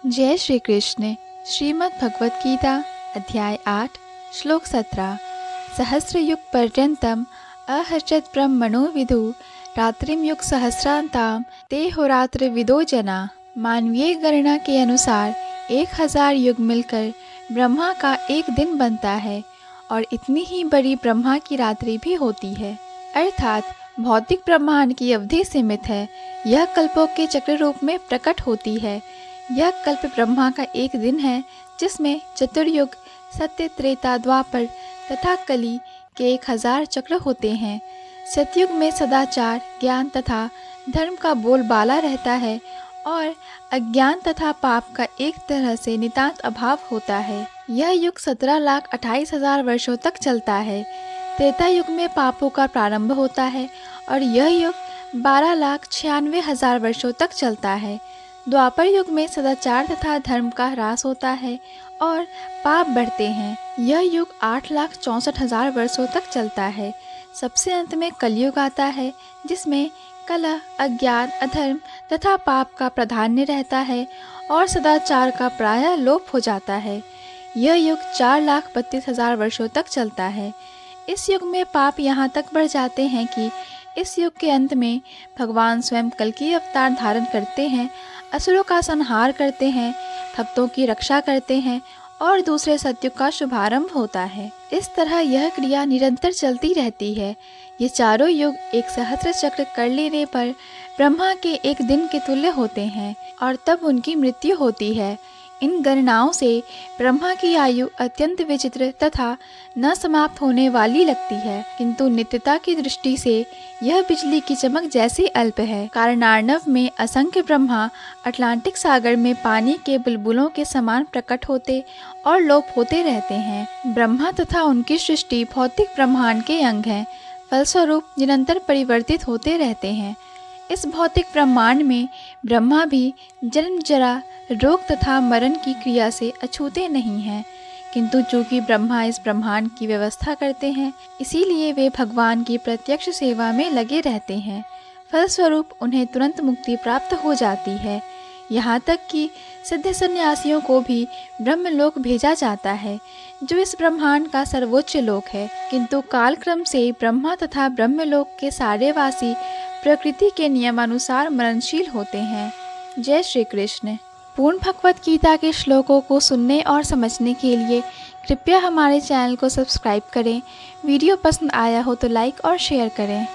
जय श्री कृष्ण। श्रीमद् भगवत गीता अध्याय 8 श्लोक 17। सहस्रयुग पर्यंतम अहर्षत ब्रह्मणो विदु रात्रिम युग सहस्रांताम ते होरात्र विदो जना। मानवीय गणना के अनुसार 1000 युग मिलकर ब्रह्मा का एक दिन बनता है और इतनी ही बड़ी ब्रह्मा की रात्रि भी होती है। अर्थात भौतिक ब्रह्मांड की अवधि सीमित है। यह कल्पों के चक्र रूप में प्रकट होती है। यह कल्प ब्रह्मा का एक दिन है, जिसमें चतुर्युग, सत्य, त्रेता, द्वापर तथा कली के 1000 चक्र होते हैं। सतयुग में सदाचार, ज्ञान तथा धर्म का बोलबाला रहता है और अज्ञान तथा पाप का एक तरह से नितांत अभाव होता है। यह युग 17,28,000 वर्षों तक चलता है। त्रेता युग में पापों का प्रारंभ होता है और यह युग 12,96,000 वर्षों तक चलता है। द्वापर युग में सदाचार तथा धर्म का ह्रास होता है और पाप बढ़ते हैं। यह युग 8,64,000 वर्षों तक चलता है। सबसे अंत में कलयुग आता है, जिसमें कलह, अज्ञान, अधर्म तथा पाप का प्राधान्य रहता है और सदाचार का प्रायः लोप हो जाता है। यह युग 4,32,000 वर्षों तक चलता है। इस युग में पाप यहाँ तक बढ़ जाते हैं कि इस युग के अंत में भगवान स्वयं कल्कि अवतार धारण करते हैं, असुरों का संहार करते हैं, भक्तों की रक्षा करते हैं और दूसरे सतयुग का शुभारंभ होता है। इस तरह यह क्रिया निरंतर चलती रहती है। ये चारों युग एक सहस्त्र चक्र कर लेने पर ब्रह्मा के एक दिन के तुल्य होते हैं और तब उनकी मृत्यु होती है। इन गणनाओं से ब्रह्मा की आयु अत्यंत विचित्र तथा न समाप्त होने वाली लगती है, किंतु नित्यता की दृष्टि से यह बिजली की चमक जैसी अल्प है। कारणार्णव में असंख्य ब्रह्मा अटलांटिक सागर में पानी के बुलबुलों के समान प्रकट होते और लोप होते रहते हैं। ब्रह्मा तथा उनकी सृष्टि भौतिक ब्रह्मांड के अंग हैं, फलस्वरूप निरंतर परिवर्तित होते रहते हैं। इस भौतिक ब्रह्मांड में ब्रह्मा भी जन्म, जरा, रोग तथा मरण की क्रिया से अछूते नहीं हैं, किंतु चूंकि ब्रह्मा इस ब्रह्मांड की व्यवस्था करते हैं, इसीलिए वे भगवान की प्रत्यक्ष सेवा में लगे रहते हैं। फलस्वरूप उन्हें तुरंत मुक्ति प्राप्त हो जाती है। यहाँ तक कि सिद्ध सन्यासियों को भी ब्रह्मलोक भेजा जाता है, जो इस ब्रह्मांड का सर्वोच्च लोक है। किंतु कालक्रम से ब्रह्मा तथा ब्रह्मलोक के सारे वासी प्रकृति के नियमानुसार मरणशील होते हैं। जय श्री कृष्ण। पूर्ण भगवत गीता के श्लोकों को सुनने और समझने के लिए कृपया हमारे चैनल को सब्सक्राइब करें। वीडियो पसंद आया हो तो लाइक और शेयर करें।